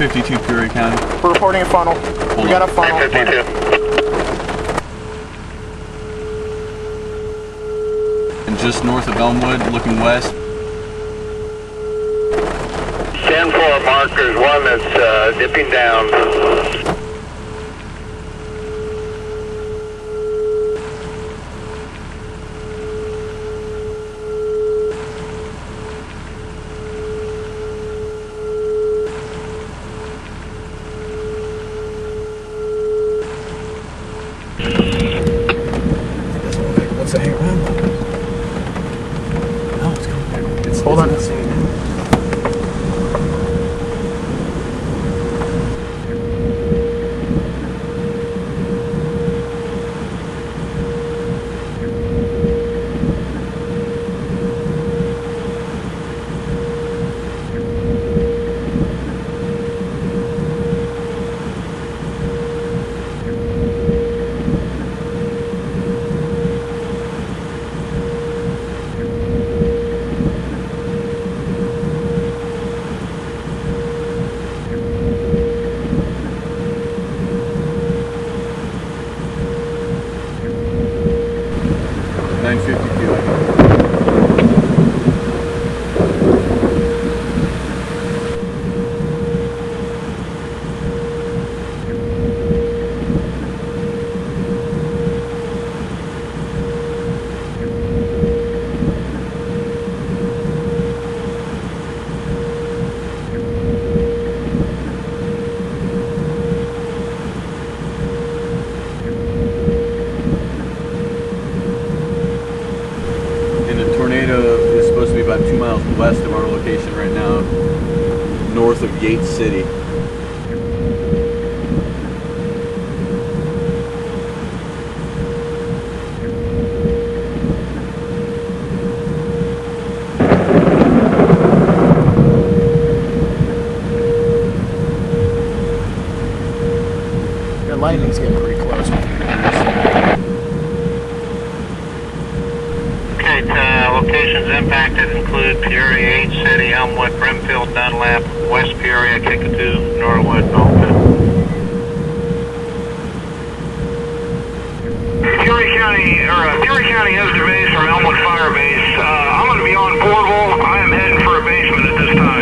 52 Peoria County. We're reporting a funnel. We got a funnel. 52. And just north of Elmwood, looking west. 10-4 markers, one that's dipping down. What's that hang around? No, it's coming back. Hold on. About 2 miles west of our location right now, north of Yates City. The lightning's getting pretty close. Locations impacted include Peoria, Yates City, Elmwood, Brimfield, Dunlap, West Peoria, Kickapoo, Norwood, and Alton. Peoria County is the base from Elmwood Fire Base. I'm going to be on Portable. I am heading for a basement at this time.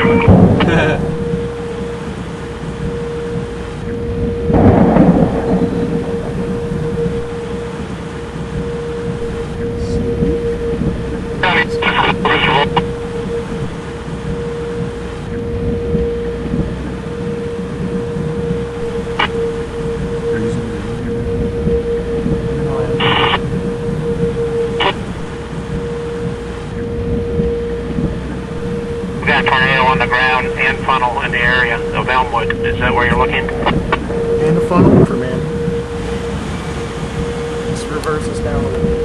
Tornado on the ground and funnel in the area of Elmwood. Is that where you're looking? And a funnel for man. This reverses down a little bit.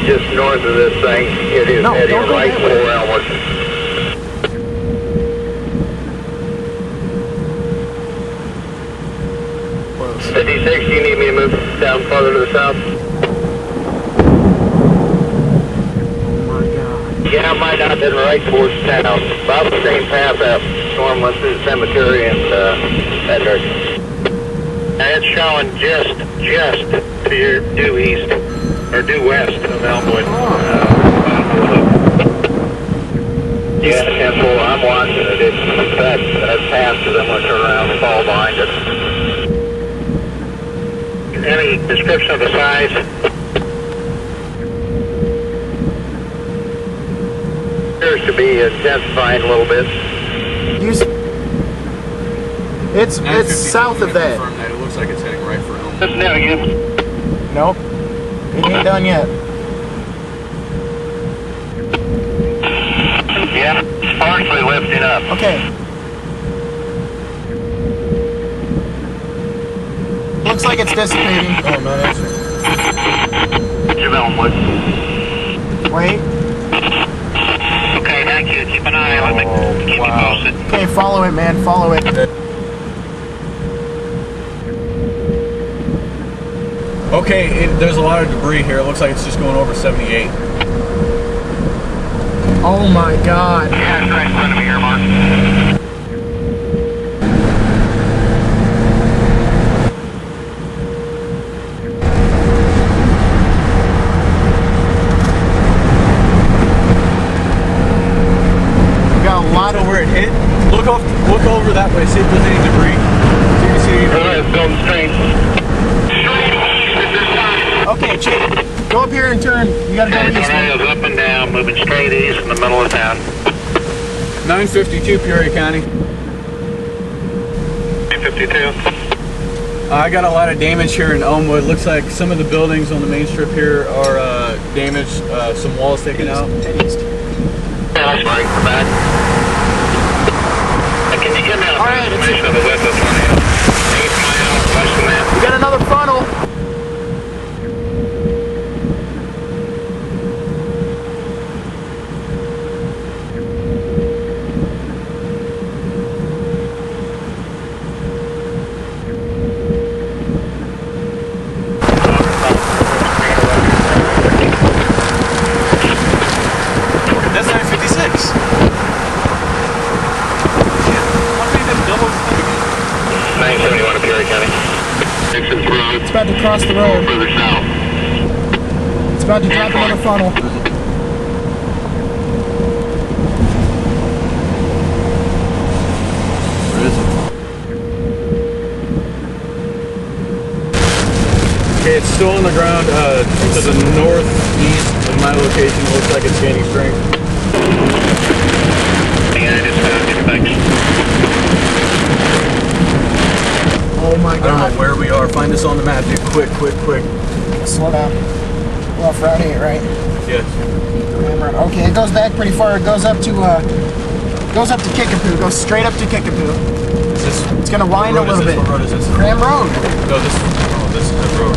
Just north of this thing, it is heading right for Elmwood. Close. 56, you need me to move down farther to the south? Oh my God. Yeah, I might not have been right towards town. About the same path that storm went through the cemetery and that direction. And it's showing just to your due east, or due west of Elmwood. Yeah, 10-4, I'm watching it. It's that path because I'm going to turn around and fall behind it. Any description of the size? to be intensifying a little bit. It's 952, south of that. confirm that. It looks like it's heading right for Elmwood. Listen down again. Nope. It ain't done yet. Yeah, partially lifting up. Okay. Looks like it's dissipating. Oh, no, that's Jim Elmwood. Wait. Okay, thank you. Keep an eye on it. Keep me posted. Okay, follow it, man. Follow it. Okay, there's a lot of debris here. It looks like it's just going over 78. Oh my God. Yeah, it's right in front of me here, Mark. We got a lot of Where it hit, look over that way, see if there's any debris. See if Alright, building straight. Straight east at this time. Okay, Chick, go up here and turn. You gotta go east. Tornadoes up and down, moving straight east in the middle of town. 952 Peoria County. 352. I got a lot of damage here in Elmwood. Looks like some of the buildings on the main strip here are damaged. Some walls taken out. East. Yeah, that's right, we're back. Can you give me a Alright, estimation of the width of the tornado? 8 miles west of that. We got another funnel. That's 956. Why can't they double the thing again? 971 of Peoria County. Dixon's Road, It's about to cross the road. further south. It's about to drop another funnel. Where is it? Okay, it's still on the ground to the northeast of my location. It looks like it's gaining strength. Yeah, I just found it, thanks. Oh my I don't God. know where we are. Find us on the map, dude. Quick, quick, quick. Slow down. We're off Route 8, right? Yes. Okay, it goes back pretty far. It goes up to Kickapoo. It goes straight up to Kickapoo. Is this? It's gonna wind a what road little is this? bit. What road is this? Graham Road. No, this is the road.